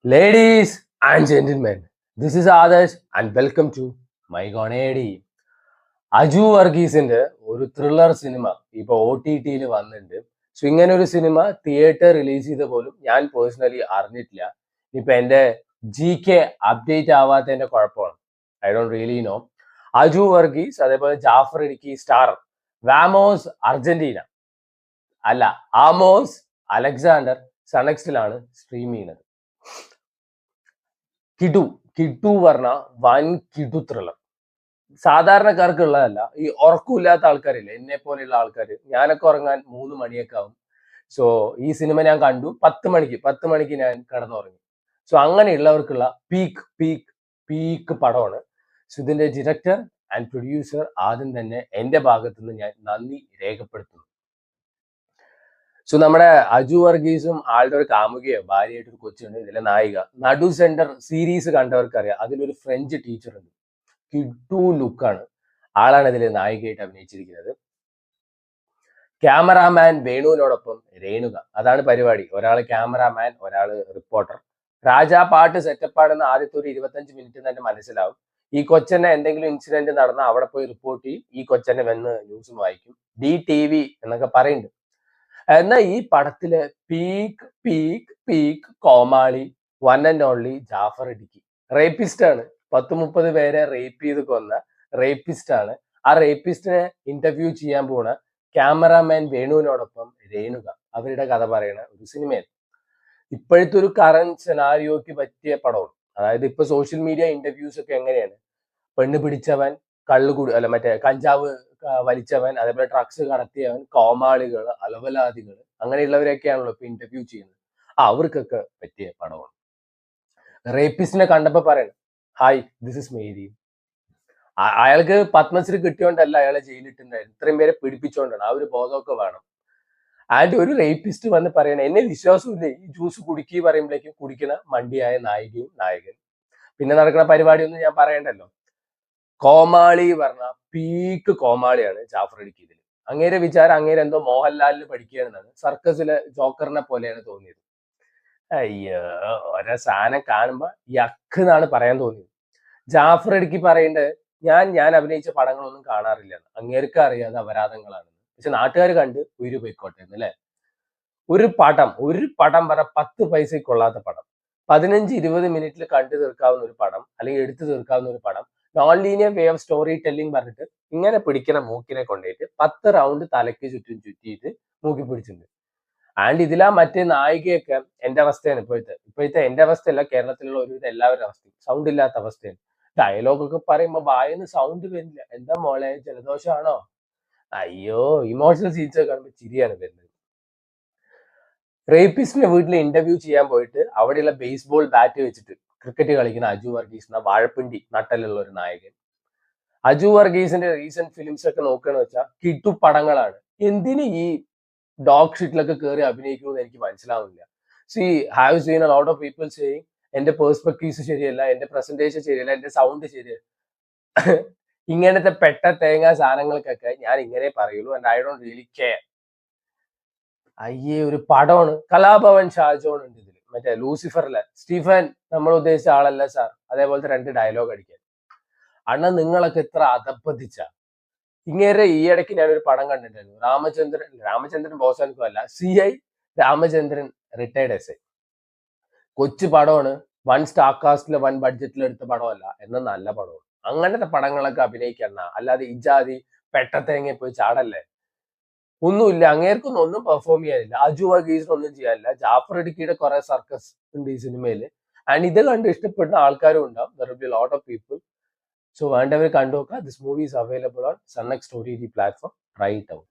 Ladies and gentlemen, this is Adarsh and welcome to My Gonedi. Aju വർഗീസിന്റെ ഒരു thriller cinema ഇപ്പൊ OTT വന്നിട്ടുണ്ട്. So ഇങ്ങനെ ഒരു സിനിമ തിയേറ്റർ റിലീസ് ചെയ്ത പോലും ഞാൻ പേഴ്സണലി അറിഞ്ഞിട്ടില്ല. ഇപ്പൊ എന്റെ GK അപ്ഡേറ്റ് ആവാത്തതിന്റെ കുഴപ്പമാണ്. I don't really know. Aju Varghese അതേപോലെ ജാഫർ ഇടുക്കി സ്റ്റാർ വാമോസ് അർജന്റീന അല്ല ആമോസ് അലക്സാണ്ടർ സണക്സിലാണ് സ്ട്രീം ചെയ്യുന്നത്. കിടു പറഞ്ഞ വൻ കിടു ത്രില്ലർ. സാധാരണക്കാർക്കുള്ളതല്ല. ഈ ഉറക്കമില്ലാത്ത ആൾക്കാരില്ലേ, എന്നെ പോലെയുള്ള ആൾക്കാർ. ഞാനൊക്കെ ഉറങ്ങാൻ 3 മണിയൊക്കെ ആവും. സോ ഈ സിനിമ ഞാൻ കണ്ടു 10 മണിക്ക് ഞാൻ കിടന്നുറങ്ങി. സോ അങ്ങനെയുള്ളവർക്കുള്ള പീക്ക് പീക്ക് പീക്ക് പടമാണ്. സോ ഇതിന്റെ ഡയറക്ടർ ആൻഡ് പ്രൊഡ്യൂസർ ആദ്യം തന്നെ എന്റെ ഭാഗത്തുനിന്ന് ഞാൻ നന്ദി രേഖപ്പെടുത്തുന്നു. സോ നമ്മുടെ അജു വർഗീസും ആളുടെ ഒരു കാമുകയോ ഭാര്യയായിട്ട് ഒരു കൊച്ചുണ്ട് ഇതിലെ നായിക. നടു സെന്റർ സീരീസ് കണ്ടവർക്കറിയാം, അതിലൊരു ഫ്രഞ്ച് ടീച്ചർ ഉണ്ട്. കിഡു ലുക്കാണ്. ആളാണ് ഇതിൽ നായികയായിട്ട് അഭിനയിച്ചിരിക്കുന്നത്. ക്യാമറാമാൻ വേണുവിനോടൊപ്പം രേണുക, അതാണ് പരിപാടി. ഒരാള് ക്യാമറാമാൻ, ഒരാള് റിപ്പോർട്ടർ. രാജാ പാട്ട് സെറ്റപ്പാണെന്ന് ആദ്യത്തെ ഒരു 25 മിനിറ്റ് തന്നെ മനസ്സിലാവും. ഈ കൊച്ചനെ എന്തെങ്കിലും ഇൻസിഡന്റ് നടന്നാൽ അവിടെ പോയി റിപ്പോർട്ട് ചെയ്യും. ഈ കൊച്ചനെ വന്ന് ന്യൂസും വായിക്കും. DTV എന്നൊക്കെ പറയുന്നുണ്ട്. എന്നാൽ ഈ പടത്തിലെ പീക്ക് പീക്ക് പീക്ക് കോമാളി one and only Jaffar Idukki. Rapist ആണ്. 10-30 പേരെ റേപ്പ് ചെയ്ത് കൊന്ന റേപ്പിസ്റ്റ് ആണ്. ആ റേപ്പിസ്റ്റിനെ ഇന്റർവ്യൂ ചെയ്യാൻ പോണ ക്യാമറാമാൻ വേണുവിനോടൊപ്പം രേണുക അവരുടെ കഥ പറയണ ഒരു സിനിമയാണ്. ഇപ്പോഴത്തെ ഒരു കറന്റ് സെനാരിയോക്ക് പറ്റിയ പടവും. അതായത് ഇപ്പൊ സോഷ്യൽ മീഡിയ ഇന്റർവ്യൂസ് ഒക്കെ എങ്ങനെയാണ്, പെണ്ണ് പിടിച്ചവൻ, കള്ളുകുടി അല്ല മറ്റേ കഞ്ചാവ് വലിച്ചവൻ, അതേപോലെ ഡ്രഗ്സ് കടത്തിയവൻ, കോമാളികൾ, അലവലാദികൾ, അങ്ങനെയുള്ളവരെയൊക്കെയാണല്ലോ ഇപ്പൊ ഇന്റർവ്യൂ ചെയ്യുന്നത്. അവർക്കൊക്കെ പറ്റിയ പടമാണ്. റേപ്പിസ്റ്റിനെ കണ്ടപ്പോ പറയണം, ഹായ് ദിസ് ഇസ് മേരി. അയാൾക്ക് പത്മശ്രീ കിട്ടിയോണ്ടല്ല അയാളെ ജയിലിട്ടുണ്ടായിരുന്നു, ഇത്രയും പേരെ പിടിപ്പിച്ചോണ്ടാണ്. ആ ഒരു ബോധമൊക്കെ വേണം. ആൻഡ് ഒരു റേപ്പിസ്റ്റ് വന്ന് പറയണ എന്നെ വിശ്വാസമില്ലേ ഈ ജ്യൂസ് കുടിക്കി പറയുമ്പോഴേക്കും കുടിക്കണ മണ്ടിയായ നായികയും നായകൻ. പിന്നെ നടക്കുന്ന പരിപാടിയൊന്നും ഞാൻ പറയണ്ടല്ലോ. കോമാളി പറഞ്ഞ പീക്ക് കോമാളിയാണ് ജാഫർ ഇടുക്കി ഇതിൽ. അങ്ങേരെ വിചാരം അങ്ങേരെ എന്തോ മോഹൻലാലിന് പഠിക്കുകയാണെന്നാണ്. സർക്കസിലെ ജോക്കറിനെ പോലെയാണ് തോന്നിയത്. അയ്യോ, ഓരോ സാധനം കാണുമ്പോ യക്ക് എന്നാണ് പറയാൻ തോന്നിയത്. ജാഫർ ഇടുക്കി പറയേണ്ടത് ഞാൻ അഭിനയിച്ച പടങ്ങളൊന്നും കാണാറില്ല, അങ്ങേർക്ക് അറിയാതെ അപരാധങ്ങളാണ്. പക്ഷെ നാട്ടുകാർ കണ്ട് ഉയരു പോയിക്കോട്ടെ എന്നല്ലേ. ഒരു പടം പറ 10 പൈസയ്ക്ക് കൊള്ളാത്ത പടം. 15-20 മിനിറ്റിൽ കണ്ടു തീർക്കാവുന്ന ഒരു പടം, അല്ലെങ്കിൽ എടുത്തു തീർക്കാവുന്ന ഒരു പടം. Non linear way of story telling പറഞ്ഞിട്ട് ഇങ്ങനെ പിടിക്കണ മൂക്കിനെ കൊണ്ടുപോയിട്ട് 10 റൗണ്ട് തലയ്ക്ക് ചുറ്റും ചുറ്റിയിട്ട് മൂക്കി പിടിച്ചിട്ടുണ്ട്. ആൻഡ് ഇതിലാ മറ്റേ നായികയൊക്കെ എന്റെ അവസ്ഥയാണ് ഇപ്പോഴത്തെ എന്റെ അവസ്ഥയല്ല, കേരളത്തിലുള്ള ഒരുവിധം എല്ലാവരുടെ അവസ്ഥയും സൗണ്ട് ഇല്ലാത്ത അവസ്ഥയാണ്. ഡയലോഗൊക്കെ പറയുമ്പോ വായന്ന് സൗണ്ട് വരില്ല. എന്താ മോളെ ജലദോഷമാണോ? അയ്യോ, ഇമോഷണൽ സീൻസ് കാണുമ്പോൾ ചിരിയാണ് വരുന്നത്. റേപ്പിസ്റ്റിനെ വീട്ടിൽ ഇന്റർവ്യൂ ചെയ്യാൻ പോയിട്ട് അവിടെയുള്ള ബേസ്ബോൾ ബാറ്റ് വെച്ചിട്ട് ക്രിക്കറ്റ് കളിക്കുന്ന അജു വർഗീസ് എന്ന വാഴപ്പിണ്ടി നട്ടലുള്ള ഒരു നായകൻ. അജു വർഗീസിന്റെ റീസെന്റ് ഫിലിംസ് ഒക്കെ നോക്കുകയെന്ന് വെച്ചാൽ കിട്ടു പടങ്ങളാണ്. എന്തിന് ഈ ഡോഗ് ഷിറ്റിലൊക്കെ കയറി അഭിനയിക്കുമെന്ന് എനിക്ക് മനസ്സിലാവുന്നില്ല. C have seen a lot of people saying എന്റെ പേഴ്സ്പെക്ടീവ്സ് ശരിയല്ല, എന്റെ പ്രസന്റേഷൻ ശരിയല്ല, എന്റെ സൗണ്ട് ശരിയല്ല. ഇങ്ങനത്തെ പെട്ട തേങ്ങ സാധനങ്ങൾക്കൊക്കെ ഞാൻ ഇങ്ങനെ പറയുള്ളൂ. And I don't really care. അയ്യേ, ഒരു പടമാണ് കലാഭവൻ ഷാജോൺ ഉണ്ട് ഇതിൽ. മറ്റേ ലൂസിഫറിലെ സ്റ്റീഫൻ നമ്മൾ ഉദ്ദേശിച്ച ആളല്ല സാർ. അതേപോലത്തെ 2 ഡയലോഗ് അടിക്കാൻ. അണ്ണ നിങ്ങളൊക്കെ ഇത്ര അധപ്പതിച്ച. ഇങ്ങേരെ ഈ ഇടയ്ക്ക് ഞാനൊരു പടം കണ്ടിട്ടുണ്ടായിരുന്നു. രാമചന്ദ്രൻ ബോസാനിക്കും അല്ല, CI Ramachandran retired S I. കൊച്ചു പടമാണ്. 1 സ്റ്റാർ കാസ്റ്റിലെ 1 ബഡ്ജറ്റിൽ എടുത്ത പടമല്ല, എന്നാൽ നല്ല പടമാണ്. അങ്ങനത്തെ പടങ്ങളൊക്കെ അഭിനയിക്കണ, അല്ലാതെ ഇജാതി പെട്ടത്തേങ്ങ പോയി ചാടല്ലേ. ഒന്നുമില്ല, അങ്ങേർക്കൊന്നും ഒന്നും പെർഫോം ചെയ്യാനില്ല. അജു വർഗീസിന് ഒന്നും ചെയ്യാനില്ല. ജാഫർ ഇടുക്കിയുടെ കുറെ സർക്കസ് ഉണ്ട് ഈ സിനിമയിൽ. ആൻഡ് ഇത് കണ്ട് ഇഷ്ടപ്പെടുന്ന ആൾക്കാരും ഉണ്ടാവും. There will be lot of people. So വേണ്ടവർ കണ്ടു നോക്കുക. This movie is available on sun next OTT platform. Try it out.